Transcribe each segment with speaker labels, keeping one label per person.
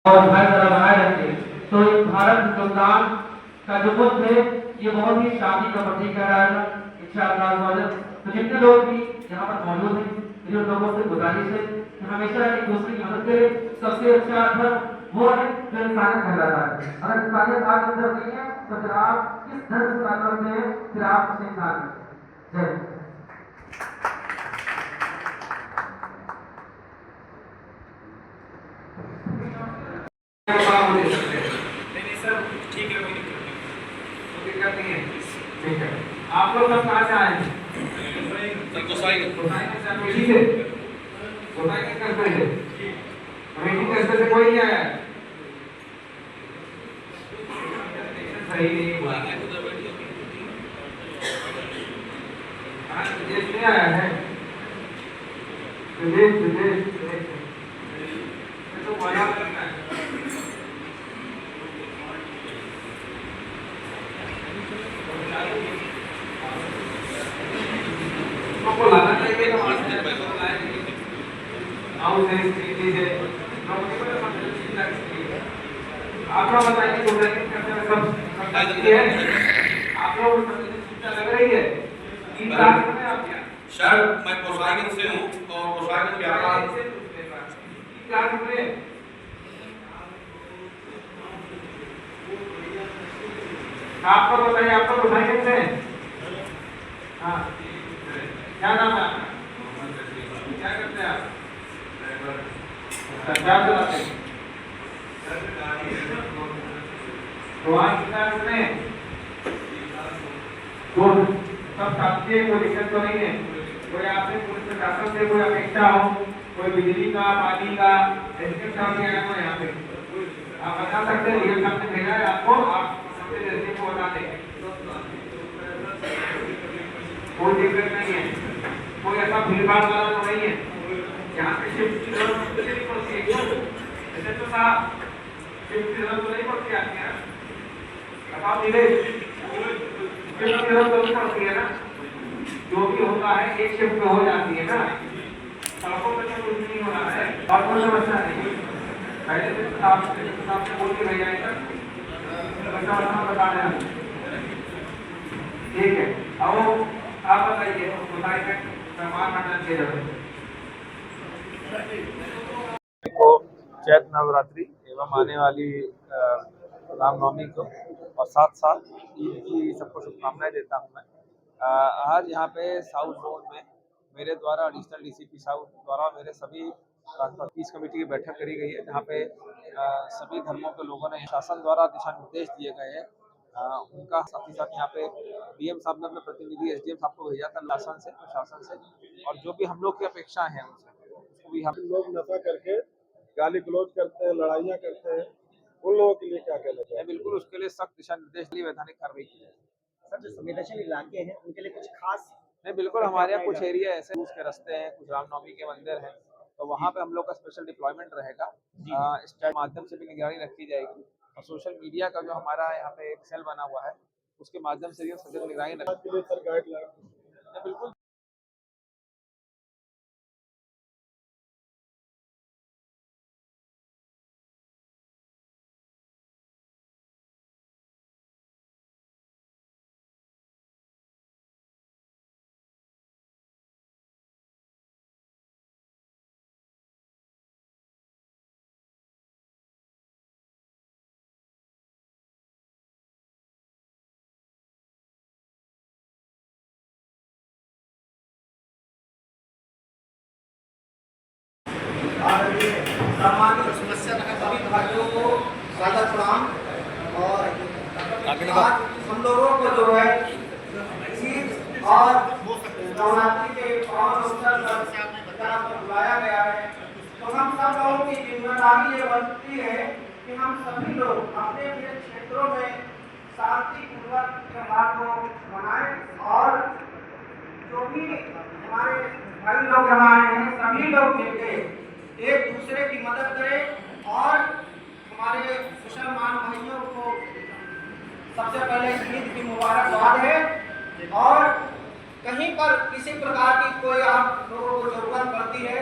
Speaker 1: और भाईचारा बनाए रखे। तो इस भारत हिंदुस्तान का जो बुद्ध है ये बहुत ही शांति का प्रतीक है इंशाअल्लाह। तो जितने लोग भी यहाँ पर मौजूद हैं मेरे लोगों से गुजारिश है कि हमेशा एक दूसरे की मदद करें। सबसे अच्छा धर्म वो है जो इंसानियत कहलाता है। अगर इंसानियत आपके अंदर नहीं है तो फिर आप किस धर्म से ताल्लुक रखते हैं, फिर आप उसे इंसान नहीं। जय ठीक है। आप लोग सब कहाँ से आए हैं? गोसाई से। गोसाई के करते हैं। कमेटी के स्तर से कोई नहीं आया है। सही नहीं हुआ। विदेश नहीं आया है। विदेश तो बड़ा करना है। को लाना चाहिए तो हाउस है, स्ट्रीट है, आप लोग बताइए सब आप लोग लग रही है।
Speaker 2: सर मैं गोसाईगंज से हूँ और गोसाईगंज व्यापार
Speaker 1: आपको बताइए, आप लोग गोसाईगंज से? हाँ, क्या नाम है आपका? क्या करते हैं आप? क्या चलाते हैं? तो आज कितना रुपये? तो सब साथी है, कोई दिक्कत तो नहीं है? कोई आपसे पुलिस प्रशासन से कोई अपेक्षा हो, कोई बिजली का, पानी का, एसडीएम साहब भी आए हो यहाँ पे, आप बता सकते हैं? ये साहब ने भेजा है आपको, आप सबसे जल्दी को बता दें। कोई दिक्कत नहीं है, कोई ऐसा भीड़ भाड़ वाला तो नहीं है यहाँ पे। शिफ्ट की जरूरत नहीं पड़ती है ऐसे तो साहब, शिफ्ट की जरूरत तो नहीं पड़ती आपके यहाँ? बताओ नीलेश, शिफ्ट की जरूरत तो नहीं पड़ती है ना? जो भी होता है एक शिफ्ट में हो जाती है ना। सड़कों पे तो कुछ नहीं हो रहा है और कोई समस्या नहीं। पहले से आपसे बोल के भेजा है बता देना। ठीक है, अब आप बताइए बताइए सामान हटाना चाहिए
Speaker 3: को चैत नवरात्रि एवं आने वाली रामनवमी को और साथ साथ ईद की सबको शुभकामनाएं देता हूं मैं। आज यहाँ पे साउथ जोन में मेरे द्वारा एडिशनल डीसीपी साउथ द्वारा मेरे सभी पीस कमेटी की बैठक करी गई है, जहाँ पे सभी धर्मों के लोगों ने शासन द्वारा दिशा निर्देश दिए गए हैं। उनका साथ ही साथ यहाँ पे डीएम साहब ने अपने प्रतिनिधि एसडीएम साहब को भेजा था शासन से, प्रशासन से, और जो भी हम लोग की अपेक्षाएं हैं उनसे उसको भी हम
Speaker 4: लोग नशा करके गाली गलौज करते हैं, लड़ाइयाँ करते हैं, उन लोगों के लिए क्या कहना चाहिए?
Speaker 3: बिल्कुल उसके लिए सख्त दिशा निर्देश लिए वैधानिक कार्रवाई की जाए।
Speaker 5: सर, जो संवेदनशील इलाके हैं उनके लिए कुछ खास
Speaker 3: नहीं, बिल्कुल हमारे यहाँ कुछ एरिया ऐसे उसके रास्ते हैं, कुछ रामनवमी के मंदिर हैं, तो वहाँ पे हम लोग का स्पेशल डिप्लॉयमेंट रहेगा। स्टेट माध्यम से भी निगरानी रखी जाएगी और सोशल मीडिया का जो हमारा यहाँ पे एक सेल बना हुआ है उसके माध्यम से भी सजग निगरानी
Speaker 4: गाइडलाइन
Speaker 3: बिल्कुल।
Speaker 5: सामान्य समस्या सभी भाइयों को सादर प्रणाम। और आज हम लोगों को जो है ईद और नवरात्रि के पावन अवसर पर बुलाया गया है, तो हम सब लोगों की जिम्मेदारी ये बनती है कि हम सभी लोग अपने अपने क्षेत्रों में शांतिपूर्वक त्योहार को मनाएं और जो भी हमारे भाई लोग यहाँ आए हैं सभी लोग मिलकर एक दूसरे की मदद करें और हमारे मुसलमान भाइयों को सबसे पहले ईद की मुबारकबाद है। और कहीं पर किसी प्रकार की कोई आप लोगों को जरूरत पड़ती है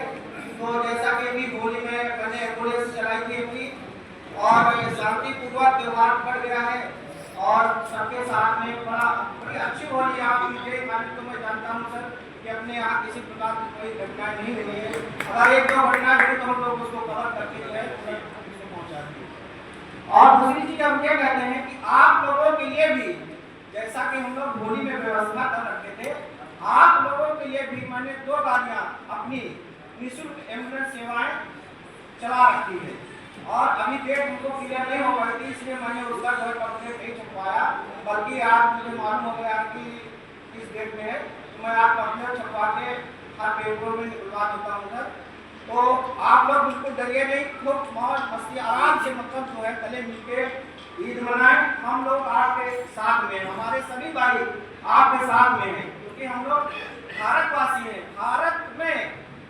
Speaker 5: तो जैसा कि अभी होली में मैंने एम्बुलेंस चलाई थी अपनी, और शांतिपूर्वक त्योहार पड़ गया है और सबके साथ में बड़ी अच्छी होली आप कीजिए। तो मैं जानता हूँ सर कि अपने यहाँ किसी प्रकार की कोई घटना नहीं हुई है। अगर एक दो घटना हुई तो हम लोग उसको कवर करके जो है पहुँचाते हैं। और दूसरी चीज हम ये कहते हैं कि आप लोगों के लिए भी, जैसा कि हम लोग होली में व्यवस्था कर रखे थे, आप लोगों के लिए भी मैंने 2 गाड़ियाँ अपनी निःशुल्क एम्बुलेंस सेवाएं चला रखी है। और अभी डेट हमको क्लियर नहीं हो पाई थी, इसलिए मैंने उसका जो है कंप्लेंट नहीं छपवाया, बल्कि आज मुझे मालूम हो गया कि इस डेट में है, तो मैं आप कंप्लेंट छपवा के हर पेपर में निकलवा देता हूँ सर। तो आप लोग बिल्कुल डरिए नहीं, खूब मौज मस्ती आराम से मतलब जो है गले मिलके ईद मनाएं। हम लोग आपके साथ में, हमारे सभी भाई आपके साथ में हैं, क्योंकि हम लोग भारतवासी हैं। भारत में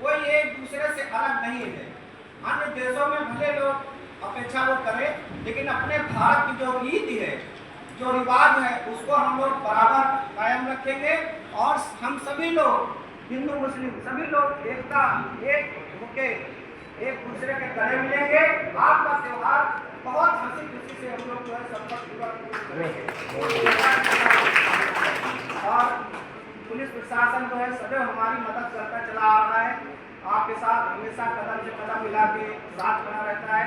Speaker 5: कोई एक दूसरे से अलग नहीं है। अन्य देशों में भले लोग अपेक्षा वो करें, लेकिन अपने भारत की जो रीति है, जो रिवाज है, उसको हम लोग बराबर कायम रखेंगे। और हम सभी लोग, हिंदू मुस्लिम सभी लोग एकता एक होके एक दूसरे के गले मिलेंगे। आपका त्योहार बहुत हंसी खुशी से हम लोग जो है सफलपूर्वक करेंगे। और पुलिस प्रशासन जो है सदैव हमारी मदद करता चला आ रहा है, आपके साथ हमेशा कदम से कदम मिला के साथ बना रहता है।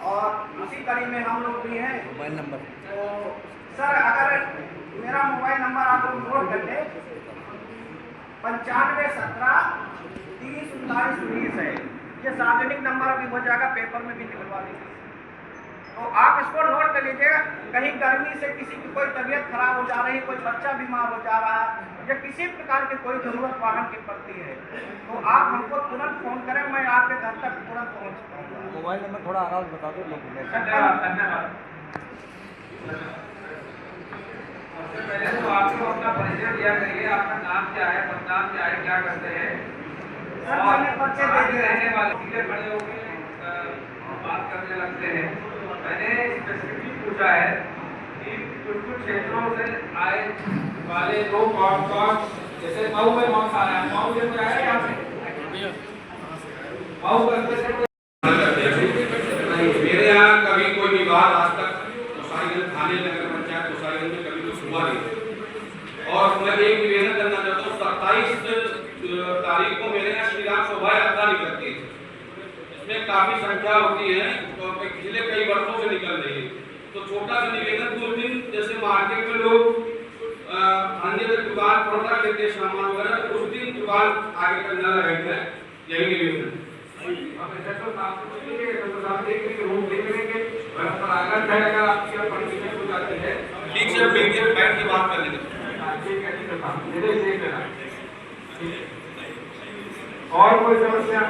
Speaker 5: और उसी कड़ी में हम लोग भी हैं। मोबाइल नंबर तो सर, अगर मेरा मोबाइल नंबर आप लोग नोट कर ले, 95 17 30 39 19 है। ये सार्वजनिक नंबर अभी हो जाएगा, पेपर में भी निकलवा देंगे, तो आप इसको नोट कर लीजिएगा। कहीं गर्मी से किसी की कोई तबीयत खराब हो जा रही है, कोई बच्चा बीमार हो जा रहा है, या किसी प्रकार की कोई जरूरत वाहन की पड़ती है, तो आप हमको तुरंत फोन करें, मैं आपके घर तक तुरंत पहुँच पाऊँगा।
Speaker 6: मोबाइल नंबर थोड़ा आराम बता दो लोग।
Speaker 1: धन्यवाद। सबसे पहले तो आपको अपना परिचय दिया करिए, आपका नाम क्या है, पदनाम क्या है, क्या करते हैं, और रहने वाले सीधे खड़े होकर बात करने लगते हैं। मैंने स्पेसिफिकली पूछा है कि कुछ क्षेत्रों से आए वाले लोग कौन, जैसे मऊ में बहुत सारे हैं, मऊ से क्या है यहाँ पे मऊ करते से
Speaker 2: मेरे यहाँ कभी कोई विवाद आज तक गोसाईगंज थाने नगर पंचायत गोसाईगंज में कभी कुछ हुआ नहीं। और मैं एक निवेदन करना चाहता हूँ, 27 तारीख को मेरे यहाँ श्री राम शोभा यात्रा निकलती है। इसमें काफी संख्या होती है, तो पिछले कई वर्षों से निकल रही है। तो छोटा सा निवेदन, उस दिन जैसे मार्केट में लोग अन्य दुकान खोल रख लेते हैं सामान वगैरह, तो उस दिन दुकान आगे तक न लगाएंगे। यही निवेदन। ठीक से बैठ के बात कर लेंगे।
Speaker 1: और कोई समस्या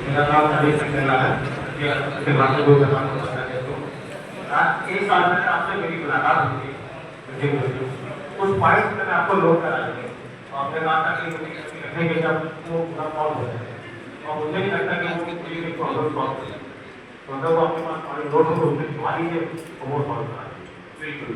Speaker 1: मेरा नाम हरीश संगला है। इस साल में आपसे मेरी मुलाकात हुई, कुछ पॉइंट मैंने आपको नोट करा दिए। आपने कहा था कि रखने के जब वो पूरा सॉल्व हो जाए, और मुझे नहीं लगता कि वो प्रॉब्लम सॉल्व हो जाए। तो अगर वो आपके पास हमारी नोट हो तो उसे छुपा लीजिए और वो सॉल्व करा बिल्कुल।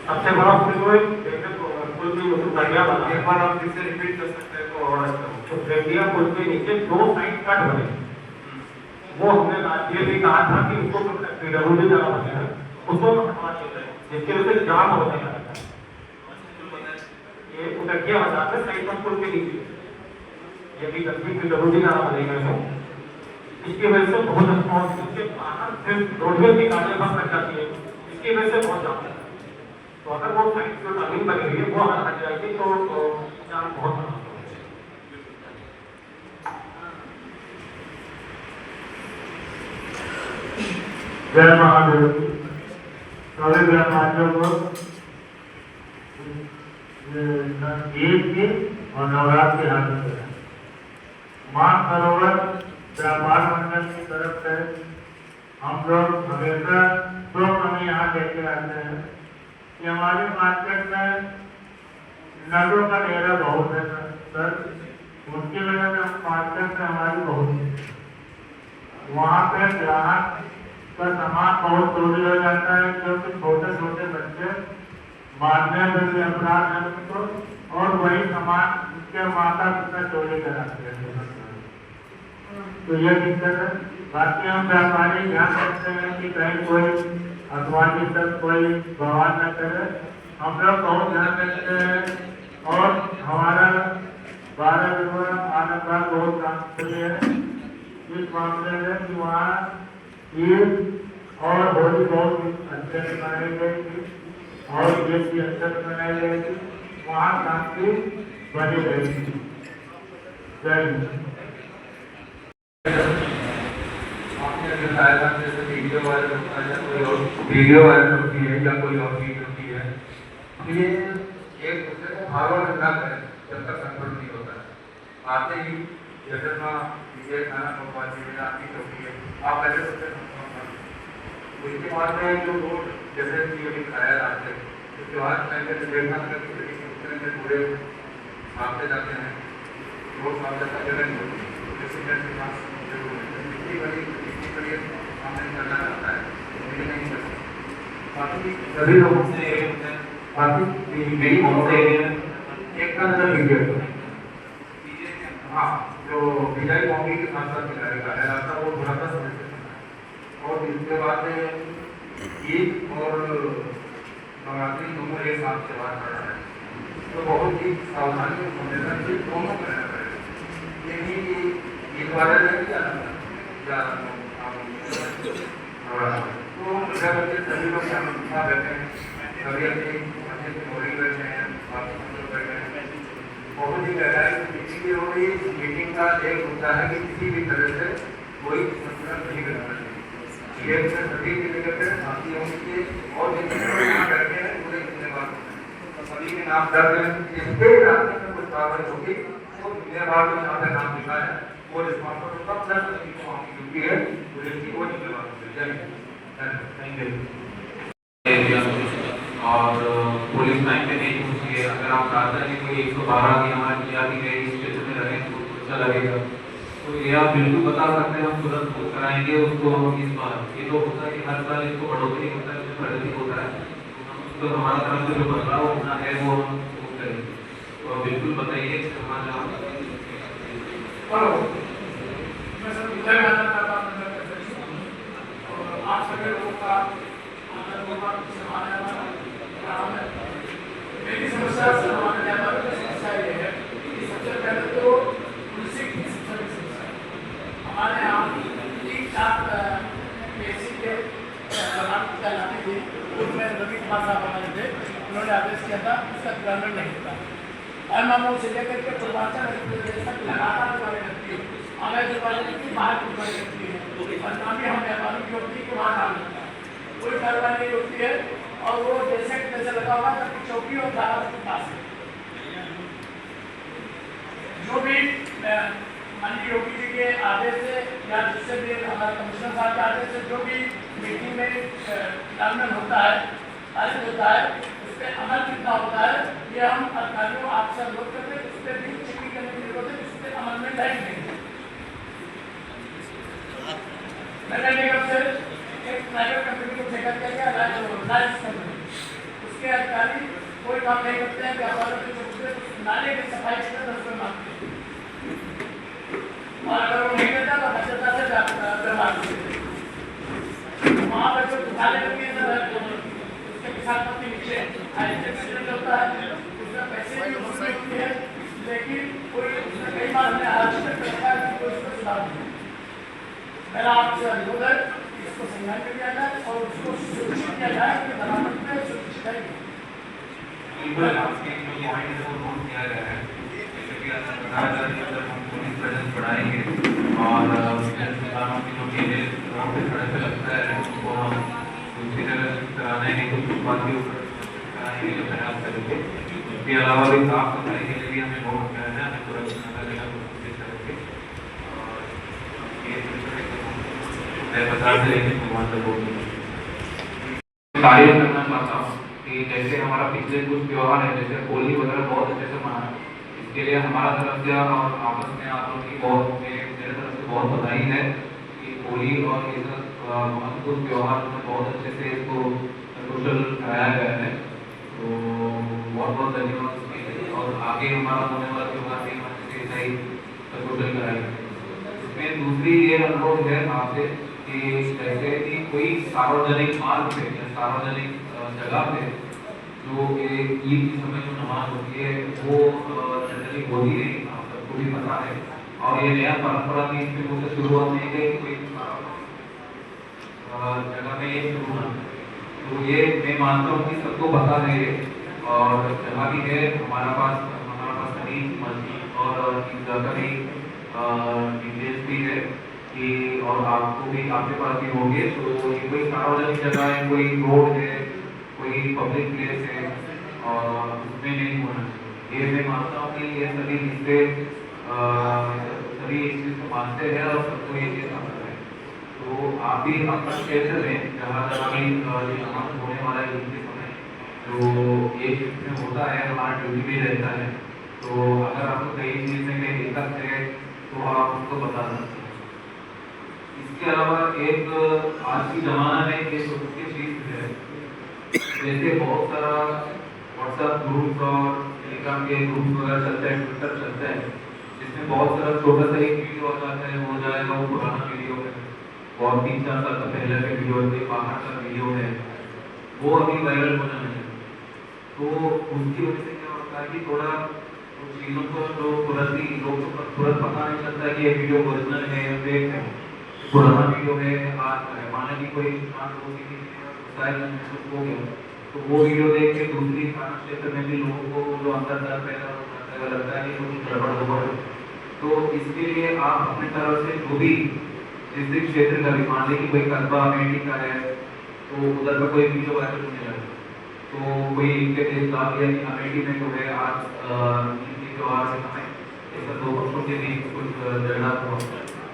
Speaker 1: सबसे बड़ा पुल भी बढ़िया बना, एक बार आप फिर से रिपीट कर सकते हैं तो और अच्छा। रेडिया पुल के नीचे 2 साइड कट बने, वो हमने ये भी कहा था कि उसको जरूरी जगह बनेगा, उसको हटवा चाहिए, जिसकी वजह से जाम होने लगता है। ये उटकिया बता है साइड पर पुल के नीचे, ये भी गलती की जरूरी जगह बनेगा है, इसकी वजह से बहुत इसके बाहर सिर्फ रोडवेज की गाड़ियां बंद कर जाती है, इसकी वजह से बहुत जाम है। तो अगर वो साइड जो टर्निंग बनी हुई है वो हट जाएगी तो जाम बहुत जय महादेव। सारे व्यापारियों को ईद की और नवरात्र की हार्दिक
Speaker 7: मानसरोवर व्यापार मंडल की तरफ से हम लोग हमेशा दो कमी यहाँ लेके आते हैं कि हमारी मार्केट में नटों का डेरा बहुत है सर, उसकी वजह से मार्केट में हमारी बहुत वहाँ पे ग्राहक का सामान बहुत चोरी हो जाता है, क्योंकि छोटे छोटे बच्चे मारने में भी अपराध है उनको, और वही सामान उसके माता पिता चोरी कराते हैं। तो ये दिक्कत है। बाकी हम व्यापारी ध्यान रखते हैं कि कहीं कोई अथवादी तक कोई बवाल न करे, हम लोग बहुत ध्यान रखते हैं। और हमारा 12 विभाग आनंद बहुत काम है इस मामले में कि वहाँ ईद और होली बहुत अच्छे से मनाई गई थी और ये भी अच्छे से मनाई गई थी, वहाँ शांति बनी रही थी। जय हिंद।
Speaker 1: आपने अगर शायद जैसे वीडियो वायरल होता है, कोई और वीडियो वायरल होती है या कोई और चीज होती है, ये एक दूसरे को भागवत ना करें जब तक संपर्क नहीं होता है। आते ही जैसे ना ये खाना पकवा दीजिए, आपकी चौकी है, आप पहले उससे उसके बाद में जो लोग जैसे कि खाया आते हैं, उसके बाद पहले देखना करके पूरे भागते जाते हैं, रोज भाग जाता जगह नहीं होती, सभी लोगों से बाकी मेरी मौत एक का नजर वीडियो, हाँ जो विजय कॉमेडी के साथ साथ मिलाया रास्ता वो थोड़ा सा समझ सकता। और इसके बाद ईद और नवरात्रि दोनों एक साथ त्योहार कर रहा है, तो बहुत ही सावधानी और संवेदनशील दोनों करना पड़ेगा। ये नहीं कि ईद वाले नहीं किया तो घर बच्चे सभी लोग यहाँ बैठे हैं, सभी अपनी अच्छे से बोली बैठे हैं, बैठे हैं, बहुत ही गहराई मीटिंग हो रही। मीटिंग का एक मुद्दा है कि किसी भी तरह से कोई संतुलन नहीं करना चाहिए। ये सभी के लेकर के साथियों के और जितने बैठे हैं पूरे जिम्मेवार सभी के नाम दर्ज हैं। जिसके रास्ते में कुछ कार्रवाई होगी तो जिम्मेवार जो यहाँ पे नाम लिखा है वो रिस्पॉन्सिबल सब प्लस ड्यूटी है पुलिस की, वो जिम्मेवार होगी। Thank you. और पुलिस टाइम पे नहीं पहुंची है। अगर आप चाहते हैं कि कोई 112 की हमारी तैयारी गई स्टेशन में रहे तो अच्छा लगेगा, तो ये आप बिल्कुल बता सकते हैं, हम तुरंत बुक कराएंगे उसको। इस बार ये तो होता है कि हर साल इसको बढ़ोतरी होता है, प्रगति होता है, तो हमारा तरफ से जो बदलाव होना है वो हम करेंगे। तो बिल्कुल बताइए हमारा आप सभी लोगों का मेरी समस्या समस्या ये है कि सबसे पहले तो तुलसी की समस्या हमारे यहाँ 3-4 केसी के चलाते थे, उसमें रवि कुमार साहब हमारे थे, उन्होंने आदेश किया था उसका क्रियान्वयन नहीं होता। मामलों से लेकर के पूर्वांचल तक लगातार दुकानें लगती है, हमें दुकानें बाहर दुकानें लगती है, और काफी हम व्यापारी की होती है कि वहाँ काम लगता है, कोई कार्रवाई नहीं होती है। और वो जैसे जैसे लगा हुआ है चौकी और अदालत के पास है। जो भी माननीय योगी जी के आदेश से या जिससे भी हमारे कमिश्नर साहब के आदेश से जो भी मीटिंग में क्रियान्वयन होता है, पारित होता है, उस पर अमल कितना होता है ये हम अधिकारियों आपसे अनुरोध करते हैं। उस पर भी चेकिंग करने की जरूरत है, उस पर अमल में टाइम नहीं है। नगर निगम से एक प्राइवेट कंपनी को ठेका किया गया लाइफ कंपनी, उसके अधिकारी कोई काम नहीं करते हैं, व्यापारियों के चौके नाले की सफाई के 10 रुपये मांगते हैं, और अगर वो नहीं देता तो भ्रष्टाचार से व्यवहार करते हैं। वहाँ पर जो दुकानें होती है उसके किसान पत्नी नीचे होता है, उसमें पैसे भी वसूली होती है, लेकिन कोई उसमें कई बार हमने आलोचना करता है कि कोई उसको सुधार नहीं। मेरा आपसे अनुरोध है इसको संज्ञान में लिया जाए और उसको सुरक्षित किया जाए कि बरामद में सुरक्षित है। बिल्कुल आपके जो पॉइंट है वो नोट किया गया है, जैसे कि बताया जा रहा है जब हम पुलिस प्रेजेंस बढ़ाएंगे और दुकानों की जो ठेले रोड पे सड़क पे लगता है उसको हम दूसरी जगह कराने के कुछ बात के ऊपर कराने के प्रयास करेंगे। इसके अलावा भी साफ सफाई के लिए भी हमें बहुत किया है, हमें पूरा करने का कोशिश करेंगे। मैं प्रचार से लेकर भगवान तक बोलूँ तारीफ करना चाहता हूँ कि जैसे हमारा पिछले कुछ त्यौहार है, जैसे होली वगैरह बहुत अच्छे से मना, इसके लिए हमारा तरफ से और आपस में आप लोग की बहुत मेरे तरफ से बहुत बधाई है कि होली और ये सब महत्वपूर्ण त्यौहार में बहुत अच्छे से इसको सोशल कराया गया है। तो बहुत बहुत धन्यवाद उसके लिए, और आगे हमारा होने वाला त्यौहार भी हम अच्छे से ऐसा ही सोशल कराएंगे। इसमें दूसरी ये अनुरोध है आपसे कि जैसे कि कोई सार्वजनिक मार्ग पे या सार्वजनिक जगह पे जो ईद के समय जो नमाज होती है वो जनरली होती है, आप सबको भी पता है, और ये नया परंपरा भी इसमें मुझसे शुरुआत नहीं है कि कोई जगह में ये शुरू ना, तो ये मैं मानता हूँ कि सबको पता है ये, और जगह भी है हमारे पास सभी मस्जिद और ईदगाह का भी डिटेल्स भी है कि, और आपको भी आपके पास भी होंगे। तो ये कोई सार्वजनिक जगह है, कोई रोड है, कोई पब्लिक प्लेस है, और उसमें नहीं होना चाहिए। ये मैं मानता हूँ कि ये सभी इस चीज़ को मानते हैं और सबको ये चीज़ पसंद है। तो आप भी अपने क्षेत्र में जहाँ जहाँ भी नमाज होने वाला है ईद के समय, तो ये चीज़ में होता है, हमारा ड्यूटी भी रहता है, तो अगर आपको कई चीज़ में कहीं दिक्कत है तो आप उसको बता सकते हैं। इसके अलावा एक आज की ज़माना में एक मुख्य चीज़ है, जैसे बहुत सारा व्हाट्सएप ग्रुप्स और टेलीग्राम के ग्रुप्स वगैरह चलते हैं, ट्विटर चलते हैं, जिसमें बहुत सारा छोटा सा एक वीडियो आ जाता है, हो जाएगा वो पुराना वीडियो है, और 3-4 साल का पहले का वीडियो है, बाहर का वीडियो है, वो अभी वायरल हो जाना है। तो उसकी वजह से क्या होता है कि थोड़ा उन चीज़ों को जो लोग को तुरंत पता नहीं चलता कि ये वीडियो ओरिजिनल है या फेक है, पुराना वीडियो है, आज माने की कोई इंसान हो गया, तो वो वीडियो देख के दूसरी थाना क्षेत्र में भी लोगों को जो अंदर डर पैदा हो जाता है, लगता है कि कुछ गड़बड़ हो गया। तो इसके लिए आप अपनी तरफ से जो भी जिस क्षेत्र का भी, मान लीजिए कोई कस्बा अमेठी का है तो उधर का कोई वीडियो वायरल होने लगा, तो कोई इनके देश डाल दिया कि अमेठी में जो है आज त्यौहार के समय ऐसा 2 पक्षों के बीच कुछ झगड़ा हुआ,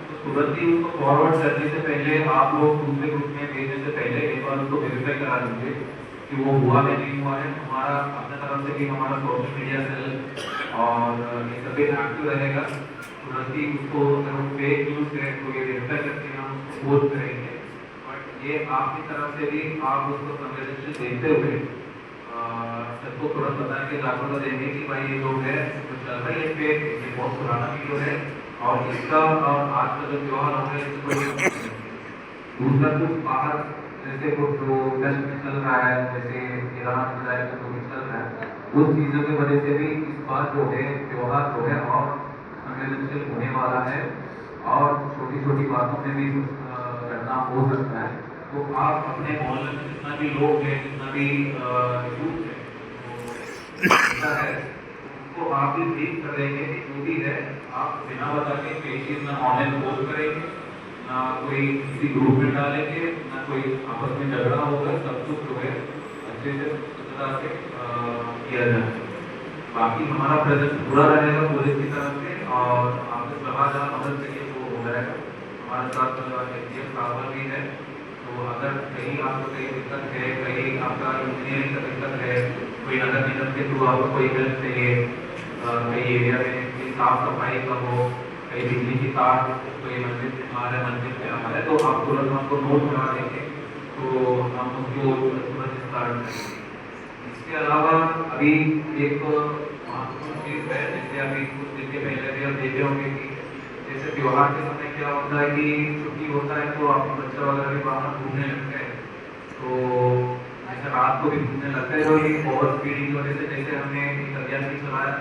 Speaker 1: तो तुरंत ही उसको फॉरवर्ड करने से पहले आप लोग दूसरे ग्रुप में भेजने से पहले एक बार उसको वेरीफाई करा दीजिए कि वो हुआ या नहीं हुआ है। हमारा अपने तरफ से भी हमारा सोशल मीडिया सेल और ये सभी एक्टिव रहेगा, तुरंत ही उसको अगर वो फेक न्यूज़ है तो ये वेरीफाई करके हम उसको पोस्ट करेंगे। बट ये आपकी तरफ से भी आप उसको संवेदनशील देखते हुए सबको तुरंत बताएंगे, जागरूकता देंगे कि भाई ये जो है जो चल रहा है ये फेक, ये बहुत पुराना वीडियो है, और इसका और आज का जो त्यौहार हो रहा है इसको दूसरा कुछ बाहर जैसे कुछ जो देश में चल रहा है, जैसे ईरान इजराइल में जो भी चल रहा है, उस चीज़ों की वजह से भी इस बार जो है त्यौहार जो है और संवेदनशील होने वाला है, और छोटी छोटी बातों में भी कुछ घटना हो सकता है। तो आप अपने मोहल्ले में जितना भी लोग हैं, जितना भी यूथ है तो आप भी ठीक करेंगे कि जो भी है आप बिना बता के कोई चीज़ ना ऑनलाइन पोस्ट करेंगे, ना कोई किसी ग्रुप में डालेंगे, ना कोई आपस में झगड़ा होगा, सब कुछ जो है अच्छे से स्वच्छता से किया जाए। बाकी हमारा प्रेजेंस पूरा रहेगा पुलिस की तरफ से, और आपसे सलाह जहाँ मदद चाहिए वो हो जाएगा। हमारे साथ एसडीएम साहब भी है, तो अगर कहीं आपको कहीं दिक्कत है, कहीं आपका इंजीनियरिंग का दिक्कत है, कोई नगर निगम के थ्रू आपको कोई हेल्प चाहिए, कई एरिया में साफ सफाई का हो, कहीं बिजली की तार कोई मस्जिद हमारे मंदिर में आ रहा है, तो आप तुरंत हमको नोट करा देंगे, तो हम उसको तुरंत स्टार्ट करेंगे। इसके अलावा अभी एक महत्वपूर्ण चीज़ है, जैसे अभी कुछ दिन के पहले भी आप देखे होंगे कि जैसे त्यौहार के समय क्या होता है कि छुट्टी होता है तो आप बच्चा वगैरह भी बाहर घूमने लगते हैं, तो जैसे रात को भी घूमने लगता है, तो ये ओवर स्पीडिंग की वजह से जैसे हमने एक अभियान भी चलाया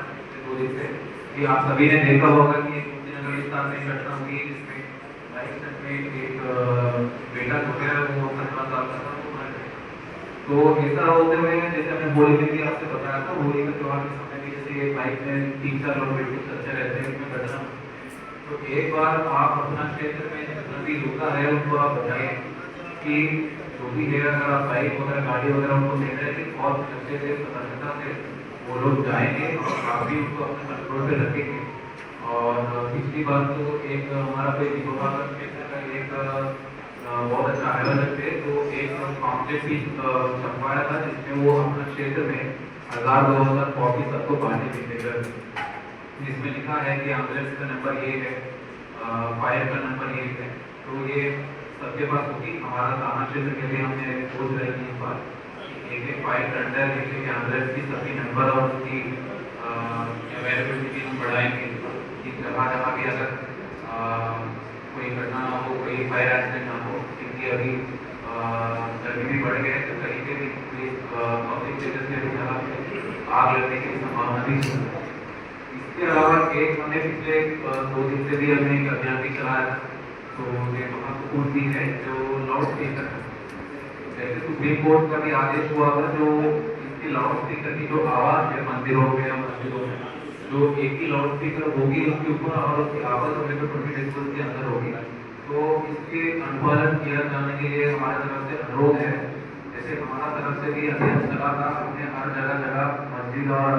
Speaker 1: 2 दिन से, कि आप सभी ने देखा होगा कि मुक्तिनगर में घटना हुई जिसमें बाइक में एक बेटा जो है वो 17 साल का था, तो ऐसा होते हुए जैसे हमने होली में भी आपसे बताया था, होली के त्यौहार के समय भी जैसे बाइक में 3-4 लोग बिल्कुल चलते रहते हैं, उसमें घटना, तो एक बार आप अपना क्षेत्र में जितना भी होता है उनको आप बताएं कि जो भी है, अगर आप बाइक वगैरह गाड़ी वगैरह उनको दे रहे हैं बहुत अच्छे से सतर्कता से वो लोग जाएंगे, और आप भी उनको अपने कंट्रोल पे रखेंगे। और पिछली बार तो एक हमारा कोई क्षेत्र का एक बहुत अच्छा आयोजक थे। तो एक पॉम्पलेट भी छपवाया था जिसमें वो अपने क्षेत्र में 1000-2000 कॉपी सबको बांटे थे, जिसमें लिखा है कि एम्बुलेंस का नंबर ये है, फायर का नंबर ये है। तो ये सबके पास होगी। हमारा थाना क्षेत्र के लिए हमने सोच रहे थे इस बार एक एक फायर टेंडर, एक एक एम्बुलेंस की सभी नंबर और उसकी अवेलेबिलिटी हम बढ़ाएंगे कि जगह जगह भी अगर कोई घटना ना हो, कोई फायर एक्सीडेंट ना हो, क्योंकि अभी गर्मी भी बढ़ गया है तो कहीं पे भी पब्लिक प्लेसेस में भी जगह आग लगने की संभावना भी है। इसके अलावा एक हमने पिछले 2 दिन से भी हमने एक अभियान भी चलाया था। तो ये महत्वपूर्ण चीज है जो लाउड स्पीकर है। जैसे सुप्रीम कोर्ट का भी आदेश हुआ था, जो इसकी लाउड स्पीकर की जो आवाज है मंदिरों में या मस्जिदों में, जो एक ही लाउड स्पीकर होगी उसके ऊपर और उसकी आवाज हमें तो 20 डेसिबल के अंदर होगी। तो इसके अनुपालन किया जाने के लिए हमारे तरफ से अनुरोध है। जैसे हमारा तरफ से भी अभियान चला था, हमने हर जगह जगह मस्जिद और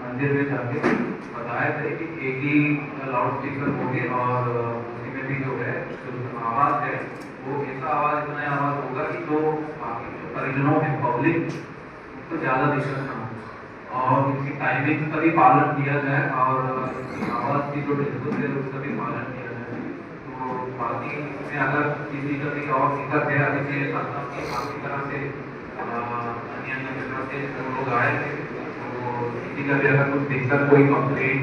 Speaker 1: मंदिर में जाके बताया था कि एक ही लाउड स्पीकर होगी और उसी में भी जो है जो आवाज है वो ऐसा आवाज, इतना आवाज होगा कि जो बाकी जो परिजनों में पब्लिक उसको ज्यादा दिक्कत ना हो और इसकी टाइमिंग का भी पालन किया जाए और आवाज की जो डिस्टेंस है उसका भी पालन किया जाए। तो बाकी इसमें अगर किसी का भी और दिक्कत है, अभी ये संस्था की आपकी तरफ से अन्य तरफ से जो लोग आए थे, तो किसी का भी अगर कुछ दिक्कत, कोई कंप्लेंट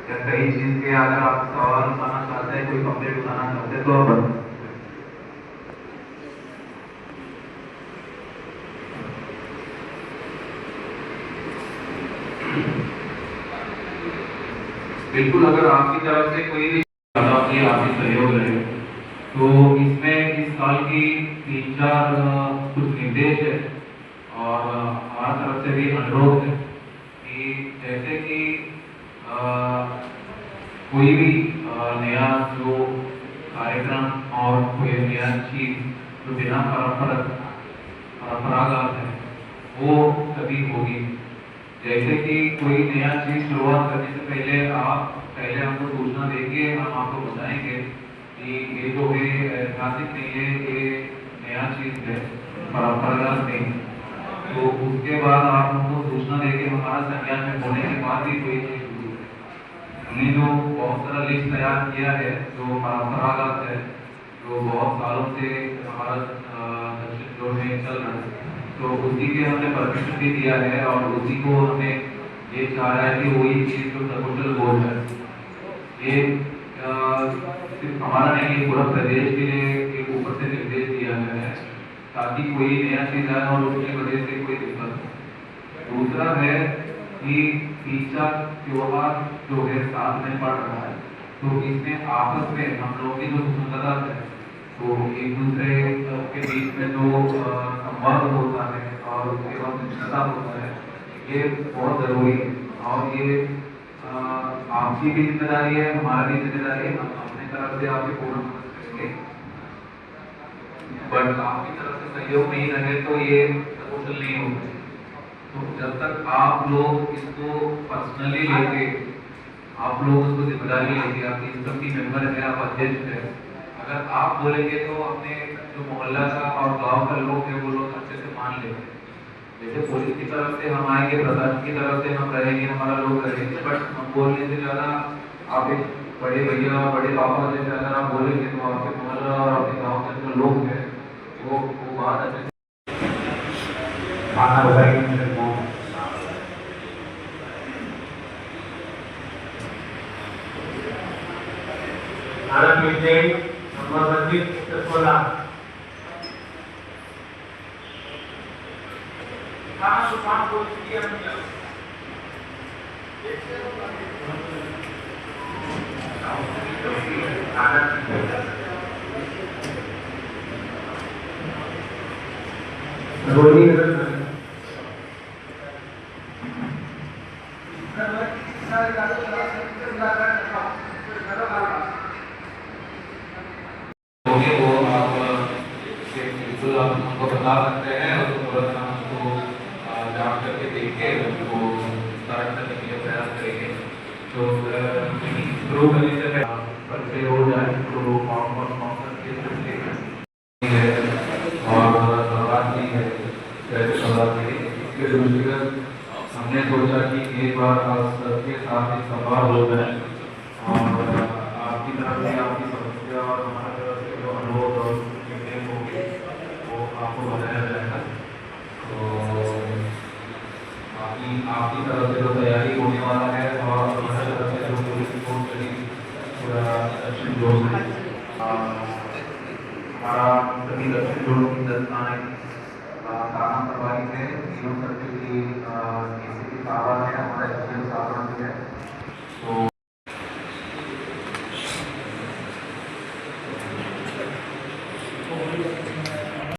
Speaker 1: या कई चीज के अगर आप सवाल उठाना चाहते हैं, कोई कंप्लेंट उठाना चाहते हैं तो आप बिल्कुल। अगर आपकी तरफ से कोई भी आपकी सहयोग रहे तो इसमें इस साल की 3-4 कुछ निर्देश है और हमारा तरफ से भी अनुरोध है कि जैसे कि कोई भी नया जो कार्यक्रम और कोई नया चीज जो बिना परंपरागत है वो कभी होगी। जैसे कि कोई नया चीज शुरुआत करने से पहले हमको सूचना देंगे, हम आपको बताएंगे कि ये जो है ऐतिहासिक नहीं है, ये नया चीज है, परंपरागत नहीं। तो उसके बाद आप हमको सूचना देंगे, हमारा संज्ञान में होने के बाद भी कोई चीज शुरू है। हमने जो बहुत सारा लिस्ट तैयार किया है जो परंपरागत है, जो बहुत सालों से हमारा जो है चल रहा है, तो उसी के हमने परमिशन भी दिया है और उसी को हमें ये चाह रहा है कि वही चीज जो सकुशल गोल है, ये सिर्फ हमारा नहीं है, पूरा प्रदेश के लिए एक ऊपर से निर्देश दिया गया है ताकि कोई नया चीज आए और उसकी वजह से कोई दिक्कत हो। दूसरा है कि तीसरा त्योहार जो है साथ में पड़ रहा है, तो इसमें आपस में हम लोग की जो सुंदरता है, तो एक दूसरे के बीच में जो संवाद होता है और उसके बाद मित्रता होता है, ये बहुत जरूरी है। और ये आपकी भी जिम्मेदारी है, हमारी भी जिम्मेदारी है, हम अपने तरफ से आपकी पूर्ण मदद करेंगे। बट आपकी तरफ से सहयोग नहीं रहे तो ये सकुशल नहीं होगा। तो जब तक आप लोग इसको पर्सनली लेके, आप लोग उसको जिम्मेदारी लेके, आपकी सिस्टम की मेंबर है, आप अध्यक्ष है, अगर आप बोलेंगे तो अपने जो मोहल्ला का और गांव का लोग है वो लोग अच्छे से मान लेंगे। जैसे पुलिस की तरफ से हम आएंगे, प्रशासन की तरफ से हम रहेंगे, हमारा लोग रहेंगे, बट हम बोलने से ज़्यादा आप एक बड़े भैया बड़े पापा जैसे अगर आप बोलेंगे तो आपके मोहल्ला और आपके गाँव के जो लोग हैं वो बात अच्छे से खाना बताएंगे।
Speaker 7: भारत विजय नंबर 16
Speaker 1: वो आप बिल्कुल आप हमको बता सकते हैं और तुरंत हम उसको जांच करके देख के उसको स्टार्ट करने के लिए प्रयास करेंगे। तो शुरू करने से पहले हो जाए तो
Speaker 8: के दृष्टिगत हमने सोचा कि एक बार आप सबके साथ एक संवाद हो जाए और आपकी तरफ से आपकी समस्या और हमारी तरफ से जो अनुरोध और चीजें होंगी वो आपको बताया जाएगा। तो बाकी आपकी तरफ से जो तैयारी होने वाला है और हमारी तरफ से जो पूरी रिपोर्ट चलेगी पूरा दक्षिण जोन में हमारा सभी दक्षिण जोन की 10 थाने काम प्रभावित है। तीनों सर्किल की ACP साहब है, हमारा SDO साहब भी है। तो